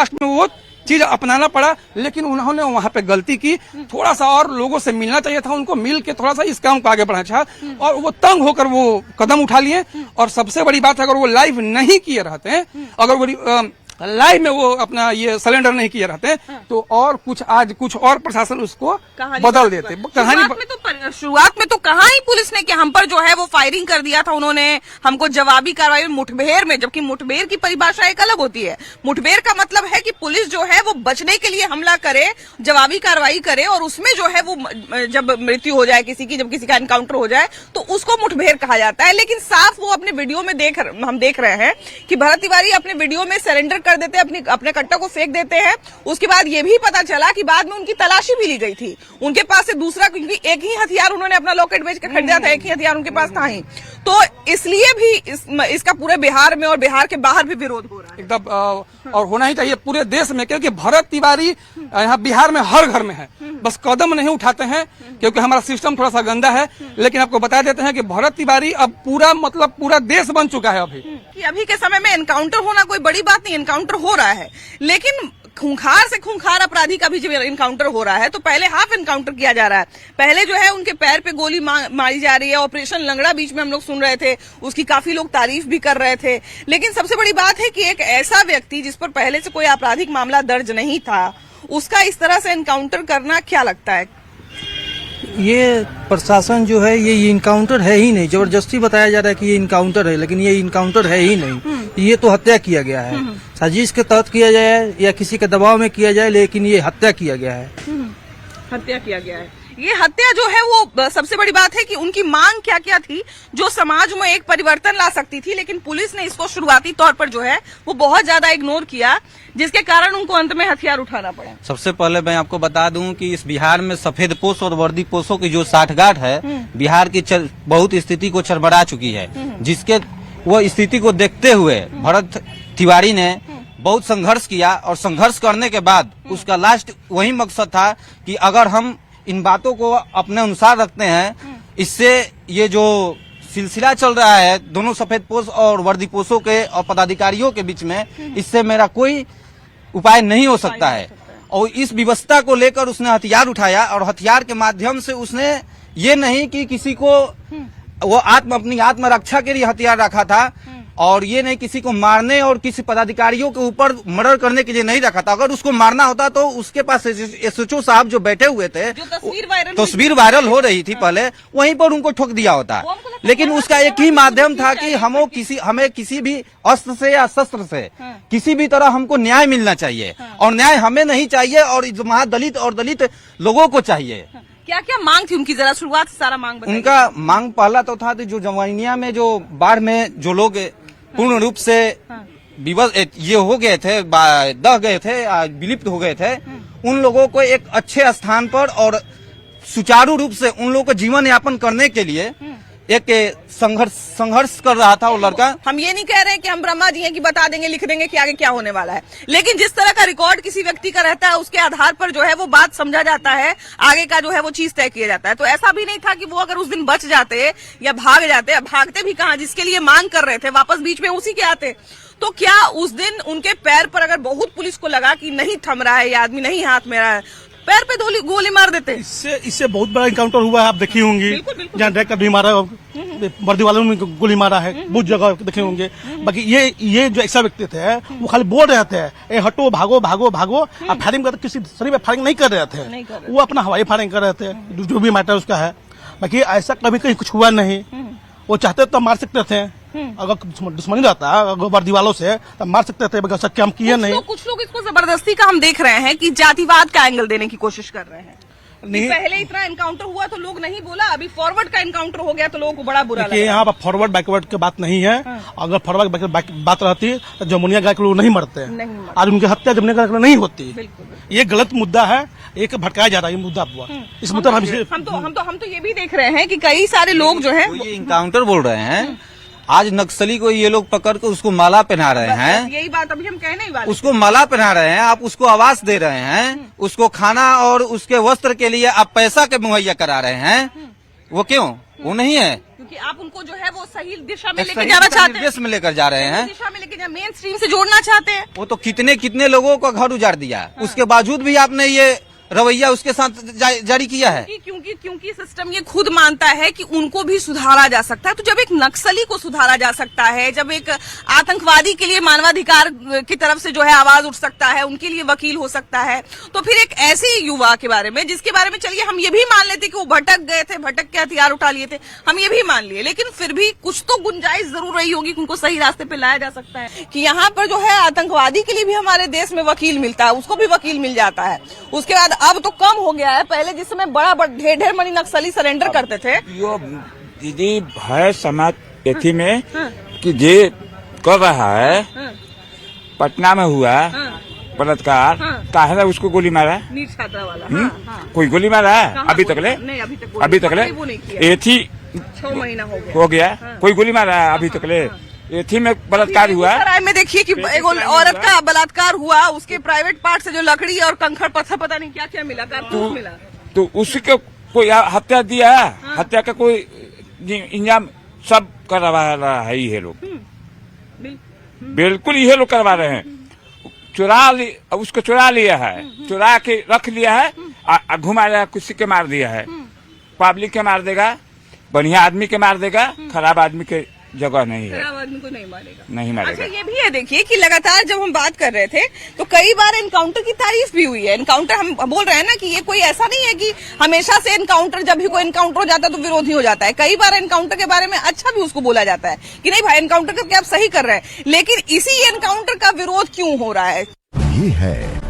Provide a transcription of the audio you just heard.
Last में वो चीज अपनाना पड़ा, लेकिन उन्होंने वहां पे गलती की। थोड़ा सा और लोगों से मिलना चाहिए था, उनको मिल के थोड़ा सा इस काम को आगे बढ़ाना चाहिए, और वो तंग होकर वो कदम उठा लिए। और सबसे बड़ी बात है, अगर वो लाइव नहीं किए रहते हैं, अगर वो लाइव में वो अपना ये सिलेंडर नहीं किए रहते, तो और कुछ आज कुछ और प्रशासन उसको बदल देते। कहानी शुरुआत में तो कहा ही पुलिस ने कि हम पर जो है वो फायरिंग कर दिया था, उन्होंने हमको जवाबी कार्रवाई मुठभेड़ में, जबकि मुठभेड़ की परिभाषा एक अलग होती है। मुठभेड़ का मतलब है कि पुलिस जो है वो बचने के लिए हमला करे, जवाबी कार्रवाई करे, और उसमें जो है वो जब मृत्यु हो जाए किसी की, जब किसी का एनकाउंटर हो जाए तो उसको मुठभेड़ कहा जाता है। लेकिन साफ वो अपने वीडियो में हम देख रहे हैं कि भरत तिवारी अपने वीडियो में सरेंडर कर देते हैं, अपने कट्टा को फेंक देते हैं। उसके बाद ये भी पता चला कि बाद में उनकी तलाशी भी ली गई थी, उनके पास से दूसरा, क्योंकि एक ही हथियार उन्होंने अपना लॉकेट बेच कर खरीदा था, एक ही हथियार उनके पास था ही। तो इसलिए भी इसका पूरे बिहार में और बिहार के बाहर भी विरोध हो रहा है एकदम, और होना ही चाहिए पूरे देश में, क्योंकि भरत तिवारी यहाँ बिहार में हर घर में है, बस कदम नहीं उठाते हैं क्योंकि हमारा सिस्टम थोड़ा सा गंदा है। लेकिन आपको बता देते हैं कि भरत तिवारी अब पूरा देश बन चुका है। अभी के समय में एनकाउंटर होना कोई बड़ी बात नहीं, एनकाउंटर हो रहा है, लेकिन खूंखार से खूंखार अपराधी का भी जब इनकाउंटर हो रहा है तो पहले हाफ इनकाउंटर किया जा रहा है। पहले जो है उनके पैर पे गोली मारी जा रही है। ऑपरेशन लंगड़ा बीच में हम लोग सुन रहे थे, उसकी काफी लोग तारीफ भी कर रहे थे। लेकिन सबसे बड़ी बात है कि एक ऐसा व्यक्ति जिस पर पहले से कोई आपराधिक मामला दर्ज नहीं था, उसका इस तरह से इनकाउंटर करना क्या लगता है? ये प्रशासन जो है ये इनकाउंटर है ही नहीं। जबरदस्ती बताया जा रहा है कि ये इनकाउंटर है, लेकिन ये इनकाउंटर है ही नहीं। ये तो हत्या किया गया है, साजिश के तहत किया जाए या किसी के दबाव में किया जाए, लेकिन ये हत्या किया गया है। हत्या किया गया है। ये हत्या जो है वो सबसे बड़ी बात है कि उनकी मांग क्या क्या थी जो समाज में एक परिवर्तन ला सकती थी, लेकिन पुलिस ने इसको शुरुआती तौर पर जो है वो बहुत ज्यादा इग्नोर किया, जिसके कारण उनको अंत में हथियार उठाना पड़ा। सबसे पहले मैं आपको बता दूं कि इस बिहार में सफेद पोश और वर्दी पोशों की जो साठगांठ है, बिहार की बहुत स्थिति को चरमरा चुकी है, जिसके वो स्थिति को देखते हुए भरत तिवारी ने बहुत संघर्ष किया, और संघर्ष करने के बाद उसका लास्ट वही मकसद था कि अगर हम इन बातों को अपने अनुसार रखते हैं, इससे ये जो सिलसिला चल रहा है दोनों सफेद पोश और वर्दी पोशों के और पदाधिकारियों के बीच में, इससे मेरा कोई उपाय नहीं हो सकता है। और इस व्यवस्था को लेकर उसने हथियार उठाया, और हथियार के माध्यम से उसने ये नहीं कि किसी को वो अपनी आत्मरक्षा के लिए हथियार रखा था, और ये नहीं किसी को मारने और किसी पदाधिकारियों के ऊपर मर्डर करने के लिए नहीं रखा था। अगर उसको मारना होता तो उसके पास एसएचओ साहब जो बैठे हुए थे, तस्वीर वायरल हो रही थी पहले, वहीं पर उनको ठोक दिया होता। लेकिन उसका एक ही माध्यम था कि हमें किसी भी अस्त्र से या शस्त्र से किसी भी तरह हमको न्याय मिलना चाहिए, और न्याय हमें नहीं चाहिए और महादलित और दलित लोगों को चाहिए। क्या क्या मांग थी उनकी, जरा शुरुआत से सारा मांग बताइए। उनका मांग पहला तो था जो जवानिया में जो बाढ़ में जो लोग पूर्ण रूप से ये हो गए थे, दह गए थे, विलुप्त हो गए थे, उन लोगों को एक अच्छे स्थान पर और सुचारू रूप से उन लोगों को जीवन यापन करने के लिए एक संघर्ष कर रहा था वो लड़का। हम ये नहीं कह रहे हैं कि हम ब्रह्मा जी हैं कि बता देंगे, लिख देंगे कि आगे क्या होने वाला है, लेकिन जिस तरह का रिकॉर्ड किसी व्यक्ति का रहता है उसके आधार पर जो है वो बात समझा जाता है, आगे का जो है वो चीज तय किया जाता है। तो ऐसा भी नहीं था कि वो अगर उस दिन बच जाते या भाग जाते, भागते भी कहाँ, जिसके लिए मांग कर रहे थे वापस बीच में उसी के आते। तो क्या उस दिन उनके पैर पर अगर बहुत पुलिस को लगा कि नहीं थम रहा है ये आदमी, नहीं हाथ में रहा है, पैर पे गोली मार देते? इससे बहुत बड़ा इनकाउंटर हुआ है, आप देखी होंगी, जहाँ डायरेक्ट भी मारा, वर्दी वालों ने गोली मारा है, बहुत जगह देखे होंगे। बाकी ये जो ऐसा व्यक्ति थे वो खाली बोल रहे थे ए हटो, भागो भागो भागो, आप फायरिंग करते, किसी शरीर में फायरिंग नहीं कर रहे थे, वो अपना हवाई फायरिंग कर रहे थे, जो भी मैटर उसका है। बाकी ऐसा कभी कहीं कुछ हुआ नहीं। वो चाहते तो मार सकते थे, अगर दुश्मनी रहता अगर वर्दी वालों से तो मार सकते थे, बगैर शक के हम किए नहीं। कुछ लोग इसको जबरदस्ती का हम देख रहे हैं कि जातिवाद का एंगल देने की कोशिश कर रहे हैं। नहीं, पहले इतना एनकाउंटर हुआ तो लोग नहीं बोला, अभी फॉरवर्ड का एनकाउंटर हो गया तो लोगों को बड़ा बुरा लगा। यहाँ पर फॉरवर्ड बैकवर्ड की बात नहीं है। अगर फॉरवर्ड बैकवर्ड बात रहती तो जमुनिया गाय के लोग नहीं मरते, आज उनकी हत्या जमुनिया गाय के लोग नहीं होती। ये गलत मुद्दा है, एक भटकाया जा रहा है ये मुद्दा हुआ। इस मुद्दा हम तो ये भी देख रहे हैं कि कई सारे लोग जो है ये इनकाउंटर बोल रहे हैं। आज नक्सली को ये लोग पकड़ के उसको माला पहना रहे हैं, यही बात अभी हम कहने ही वाले। उसको माला पहना रहे हैं, आप उसको आवास दे रहे हैं, उसको खाना और उसके वस्त्र के लिए आप पैसा के मुहैया करा रहे हैं। वो क्यों? वो नहीं है। क्योंकि आप उनको जो है वो सही दिशा में लेके सही जाना दिशा चाहते हैं, निर्देश में लेकर जा रहे हैं। दिशा में लेके मेन स्ट्रीम से जोड़ना चाहते हैं। वो तो कितने कितने लोगों का घर उजाड़ दिया, उसके बावजूद भी आपने ये रवैया उसके साथ जारी किया है। क्योंकि सिस्टम ये खुद मानता है कि उनको भी सुधारा जा सकता है। तो जब एक नक्सली को सुधारा जा सकता है, जब एक आतंकवादी के लिए मानवाधिकार की तरफ से जो है आवाज उठ सकता है, उनके लिए वकील हो सकता है, तो फिर एक ऐसे युवा के बारे में जिसके बारे में चलिए हम ये भी मान लेते कि वो भटक गए थे, भटक के हथियार उठा लिए थे, हम ये भी मान लिए, लेकिन फिर भी कुछ तो गुंजाइश जरूर रही होगी कि उनको सही रास्ते पे लाया जा सकता है। कि यहाँ पर जो है आतंकवादी के लिए भी हमारे देश में वकील मिलता है, उसको भी वकील मिल जाता है। उसके बाद अब तो कम हो गया है, पहले जिस समय बड़ा ढेर मनी नक्सली सरेंडर करते थे। यो दीदी है समाज एथी में कि जे कर रहा है, पटना में हुआ बलात्कार, काहे ना उसको गोली मारा? नीट छात्रा वाला। कोई गोली मारा है अभी तक ले? नहीं, अभी तक ले एथी 6 महीना हो गया, कोई गोली मारा है अभी तक ले? एथी में बलात्कार हुआ। बेगूसराय में देखिए कि एक औरत का बलात्कार हुआ, उसके प्राइवेट पार्ट से जो लकड़ी और कंकड़ पत्थर पता नहीं क्या क्या मिला, कारतूस मिला। तो उसके कोई हत्या दिया है, हत्या का कोई इंजाम सब करवा रहा है ये लोग, बिल्कुल ये लोग करवा रहे हैं। उसको चुरा लिया है, चुरा के रख लिया है, घुमाया, किसी के मार दिया है। पब्लिक के मार देगा, बढ़िया आदमी के मार देगा, खराब आदमी के जगह नहीं है, खराब आदमी को नहीं मारेगा, नहीं मारेगा। अच्छा ये भी है देखिए कि लगातार जब हम बात कर रहे थे तो कई बार एनकाउंटर की तारीफ भी हुई है। एनकाउंटर हम बोल रहे हैं ना कि ये कोई ऐसा नहीं है कि हमेशा से एनकाउंटर, जब भी कोई एनकाउंटर हो जाता है तो विरोधी हो जाता है। कई बार एनकाउंटर के बारे में अच्छा भी उसको बोला जाता है कि नहीं भाई एनकाउंटर करके आप सही कर रहे हैं, लेकिन इसी एनकाउंटर का विरोध क्यों हो रहा है? ये है